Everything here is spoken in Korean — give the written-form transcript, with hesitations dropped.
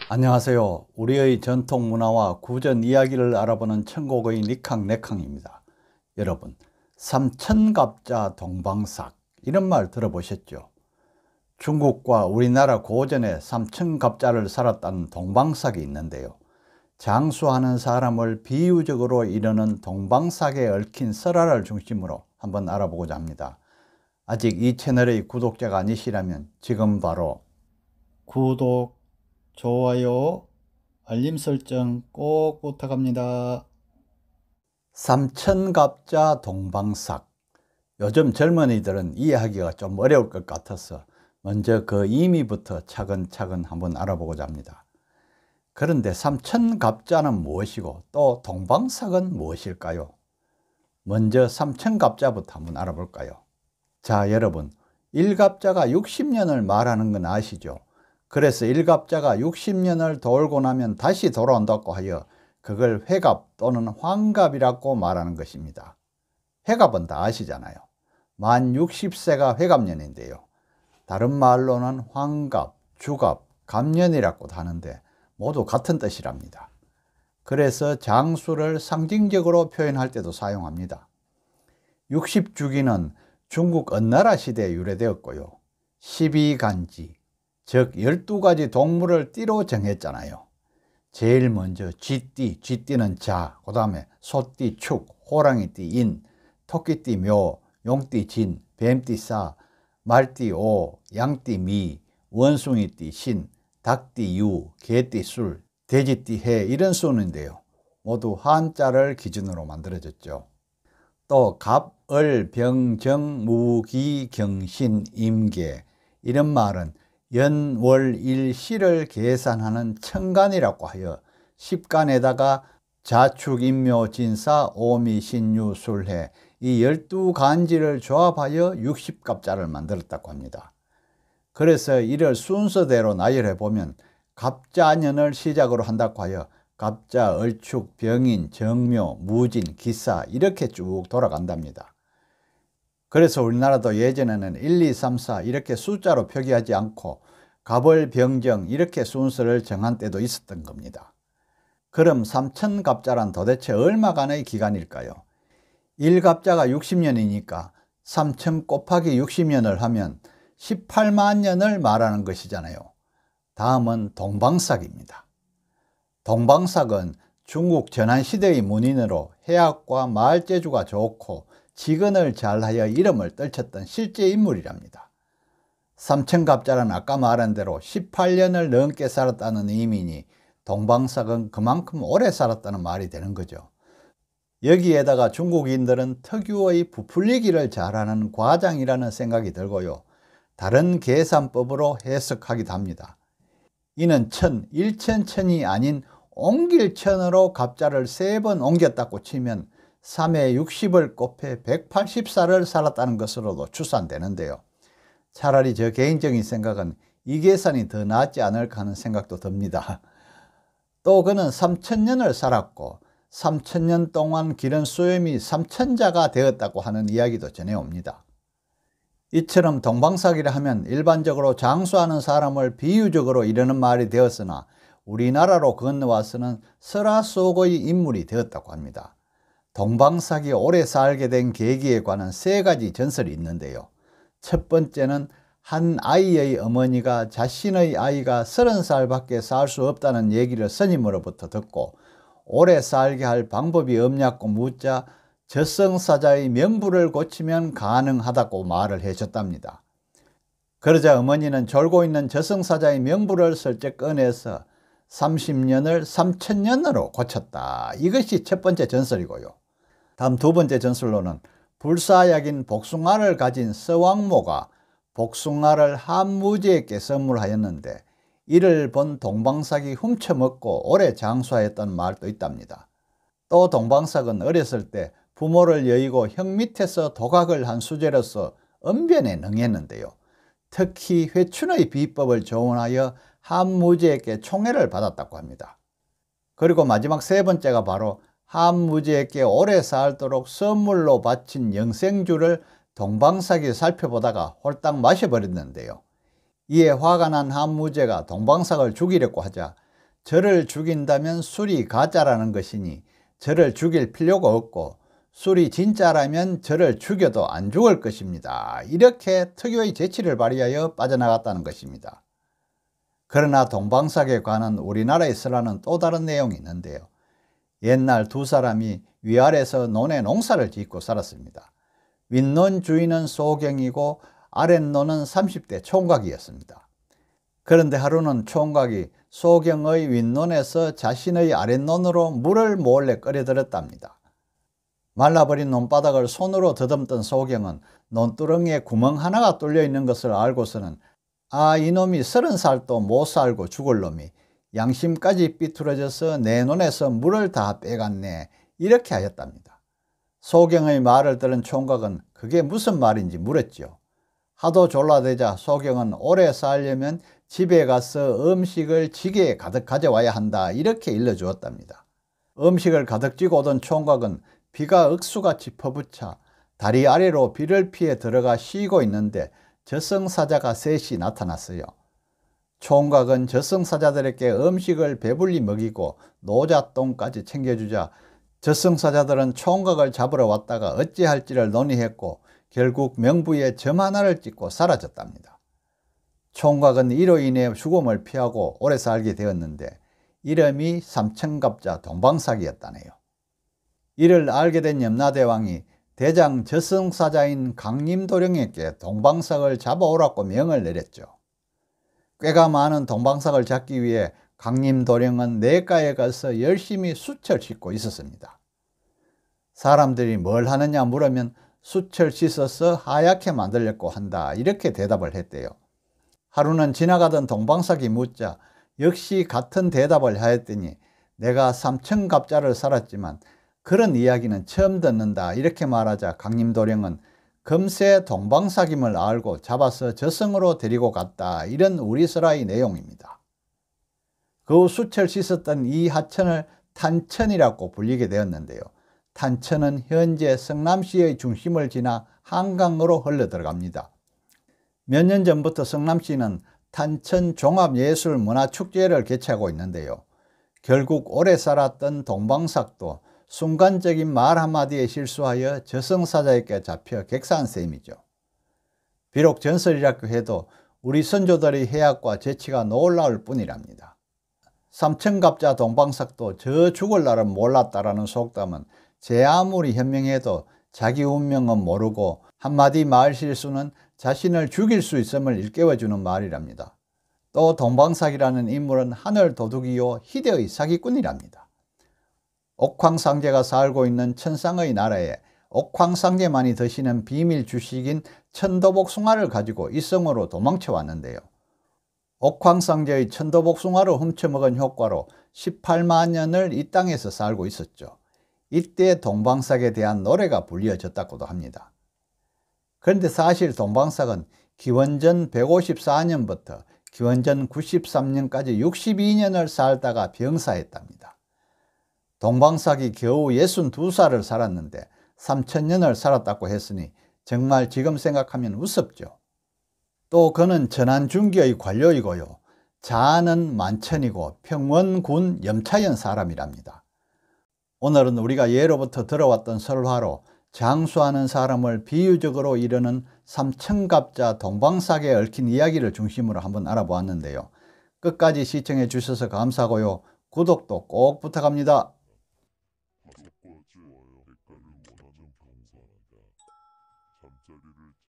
안녕하세요. 우리의 전통 문화와 구전 이야기를 알아보는 천곡의 니캉네캉입니다. 여러분, 삼천갑자 동방삭 이런 말 들어보셨죠? 중국과 우리나라 고전에 삼천갑자를 살았다는 동방삭이 있는데요. 장수하는 사람을 비유적으로 이르는 동방삭에 얽힌 설화를 중심으로 한번 알아보고자 합니다. 아직 이 채널의 구독자가 아니시라면 지금 바로 구독, 좋아요, 알림 설정 꼭 부탁합니다. 삼천갑자 동방삭. 요즘 젊은이들은 이해하기가 좀 어려울 것 같아서 먼저 그 의미부터 차근차근 한번 알아보고자 합니다. 그런데 삼천갑자는 무엇이고 또 동방삭은 무엇일까요? 먼저 삼천갑자부터 한번 알아볼까요? 자, 여러분, 일갑자가 60년을 말하는 건 아시죠? 그래서 일갑자가 60년을 돌고 나면 다시 돌아온다고 하여 그걸 회갑 또는 환갑이라고 말하는 것입니다. 회갑은 다 아시잖아요. 만 60세가 회갑년인데요. 다른 말로는 환갑, 주갑, 갑년이라고도 하는데 모두 같은 뜻이랍니다. 그래서 장수를 상징적으로 표현할 때도 사용합니다. 60주기는 중국 은나라 시대에 유래되었고요. 12간지, 즉 12가지 동물을 띠로 정했잖아요. 제일 먼저 쥐띠, 쥐띠는 자, 그 다음에 소띠 축, 호랑이띠 인, 토끼띠 묘, 용띠 진, 뱀띠 싸, 말띠 오, 양띠 미, 원숭이띠 신, 닭띠 유, 개띠 술, 돼지띠 해 이런 순인데요. 모두 한자를 기준으로 만들어졌죠. 또 갑, 을, 병, 정, 무, 기, 경신, 임계 이런 말은 연, 월, 일, 시를 계산하는 천간이라고 하여 10간에다가 자축, 인묘, 진사, 오미, 신유, 술해 이 12간지를 조합하여 60갑자를 만들었다고 합니다. 그래서 이를 순서대로 나열해 보면 갑자년을 시작으로 한다고 하여 갑자, 을축, 병인, 정묘, 무진, 기사 이렇게 쭉 돌아간답니다. 그래서 우리나라도 예전에는 1, 2, 3, 4 이렇게 숫자로 표기하지 않고 갑을, 병정 이렇게 순서를 정한 때도 있었던 겁니다. 그럼 삼천갑자란 도대체 얼마간의 기간일까요? 1갑자가 60년이니까 3000 곱하기 60년을 하면 18만 년을 말하는 것이잖아요. 다음은 동방삭입니다. 동방삭은 중국 전한시대의 문인으로 해학과 말재주가 좋고 직언을 잘하여 이름을 떨쳤던 실제 인물이랍니다. 삼천갑자는 아까 말한 대로 18년을 넘게 살았다는 의미니 동방삭은 그만큼 오래 살았다는 말이 되는 거죠. 여기에다가 중국인들은 특유의 부풀리기를 잘하는 과장이라는 생각이 들고요. 다른 계산법으로 해석하기도 합니다. 이는 천, 일천천이 아닌 옮길천으로 갑자를 3번 옮겼다고 치면 3에 60을 곱해 184를 살았다는 것으로도 추산되는데요. 차라리 저 개인적인 생각은 이 계산이 더 낫지 않을까 하는 생각도 듭니다. 또 그는 3000년을 살았고 3000년 동안 기른 수염이 3000자가 되었다고 하는 이야기도 전해옵니다. 이처럼 동방삭이라 하면 일반적으로 장수하는 사람을 비유적으로 이르는 말이 되었으나 우리나라로 건너와서는 설화 속의 인물이 되었다고 합니다. 동방삭이 오래 살게 된 계기에 관한 3가지 전설이 있는데요. 첫 번째는 한 아이의 어머니가 자신의 아이가 30살밖에 살 수 없다는 얘기를 스님으로부터 듣고 오래 살게 할 방법이 없냐고 묻자 저승사자의 명부를 고치면 가능하다고 말을 해줬답니다. 그러자 어머니는 졸고 있는 저승사자의 명부를 슬쩍 꺼내서 30년을 3000년으로 고쳤다. 이것이 첫 번째 전설이고요. 다음 두 번째 전설로는 불사약인 복숭아를 가진 서왕모가 복숭아를 한무지에게 선물하였는데 이를 본 동방삭이 훔쳐먹고 오래 장수하였다는 말도 있답니다. 또 동방삭은 어렸을 때 부모를 여의고 형 밑에서 도각을 한 수제로서 언변에 능했는데요. 특히 회춘의 비법을 조언하여 한무지에게 총애를 받았다고 합니다. 그리고 마지막 3번째가 바로 한무제에게 오래 살도록 선물로 바친 영생주를 동방삭이 살펴보다가 홀딱 마셔버렸는데요. 이에 화가 난 한무제가 동방삭을 죽이려고 하자 저를 죽인다면 술이 가짜라는 것이니 저를 죽일 필요가 없고 술이 진짜라면 저를 죽여도 안 죽을 것입니다. 이렇게 특유의 재치를 발휘하여 빠져나갔다는 것입니다. 그러나 동방삭에 관한 우리나라의 설화는 또 다른 내용이 있는데요. 옛날 두 사람이 위아래에서 논에 농사를 짓고 살았습니다. 윗논 주인은 소경이고 아랫논은 30대 총각이었습니다. 그런데 하루는 총각이 소경의 윗논에서 자신의 아랫논으로 물을 몰래 끌어들였답니다. 말라버린 논바닥을 손으로 더듬던 소경은 논두렁에 구멍 하나가 뚫려 있는 것을 알고서는 이놈이 30살도 못 살고 죽을 놈이 양심까지 삐뚤어져서 내 논에서 물을 다 빼갔네, 이렇게 하였답니다. 소경의 말을 들은 총각은 그게 무슨 말인지 물었죠. 하도 졸라대자 소경은 오래 살려면 집에 가서 음식을 지게에 가득 가져와야 한다, 이렇게 일러주었답니다. 음식을 가득 쥐고 오던 총각은 비가 억수같이 퍼붓자 다리 아래로 비를 피해 들어가 쉬고 있는데 저승사자가 셋이 나타났어요. 총각은 저승사자들에게 음식을 배불리 먹이고 노잣돈까지 챙겨주자 저승사자들은 총각을 잡으러 왔다가 어찌할지를 논의했고 결국 명부에 점 하나를 찍고 사라졌답니다. 총각은 이로 인해 죽음을 피하고 오래 살게 되었는데 이름이 삼천갑자 동방삭이었다네요. 이를 알게 된 염라대왕이 대장 저승사자인 강림도령에게 동방삭을 잡아오라고 명을 내렸죠. 꽤가 많은 동방삭을 잡기 위해 강림도령은 냇가에 가서 열심히 숯을 씻고 있었습니다. 사람들이 뭘 하느냐 물으면 숯을 씻어서 하얗게 만들려고 한다, 이렇게 대답을 했대요. 하루는 지나가던 동방삭이 묻자 역시 같은 대답을 하였더니 내가 삼천갑자를 살았지만 그런 이야기는 처음 듣는다, 이렇게 말하자 강림도령은 금세 동방삭임을 알고 잡아서 저승으로 데리고 갔다, 이런 우리 설화의 내용입니다. 그 후 숯을 씻었던 이 하천을 탄천이라고 불리게 되었는데요. 탄천은 현재 성남시의 중심을 지나 한강으로 흘러 들어갑니다. 몇 년 전부터 성남시는 탄천 종합예술문화축제를 개최하고 있는데요. 결국 오래 살았던 동방삭도 순간적인 말 한마디에 실수하여 저승사자에게 잡혀 객사한 셈이죠. 비록 전설이라고 해도 우리 선조들의 해학과 재치가 놀라울 뿐이랍니다. 삼천갑자 동방삭도 저 죽을 날은 몰랐다라는 속담은 제 아무리 현명해도 자기 운명은 모르고 한마디 말 실수는 자신을 죽일 수 있음을 일깨워주는 말이랍니다. 또 동방삭이라는 인물은 하늘 도둑이요 희대의 사기꾼이랍니다. 옥황상제가 살고 있는 천상의 나라에 옥황상제만이 드시는 비밀 주식인 천도복숭아를 가지고 이성으로 도망쳐 왔는데요. 옥황상제의 천도복숭아를 훔쳐먹은 효과로 18만 년을 이 땅에서 살고 있었죠. 이때 동방삭에 대한 노래가 불려졌다고도 합니다. 그런데 사실 동방삭은 기원전 154년부터 기원전 93년까지 62년을 살다가 병사했답니다. 동방삭이 겨우 62살을 살았는데 3000년을 살았다고 했으니 정말 지금 생각하면 우습죠. 또 그는 전한중기의 관료이고요. 자아는 만천이고 평원군 염차연 사람이랍니다. 오늘은 우리가 예로부터 들어왔던 설화로 장수하는 사람을 비유적으로 이르는 삼천갑자 동방삭에 얽힌 이야기를 중심으로 한번 알아보았는데요. 끝까지 시청해 주셔서 감사하고요. 구독도 꼭 부탁합니다.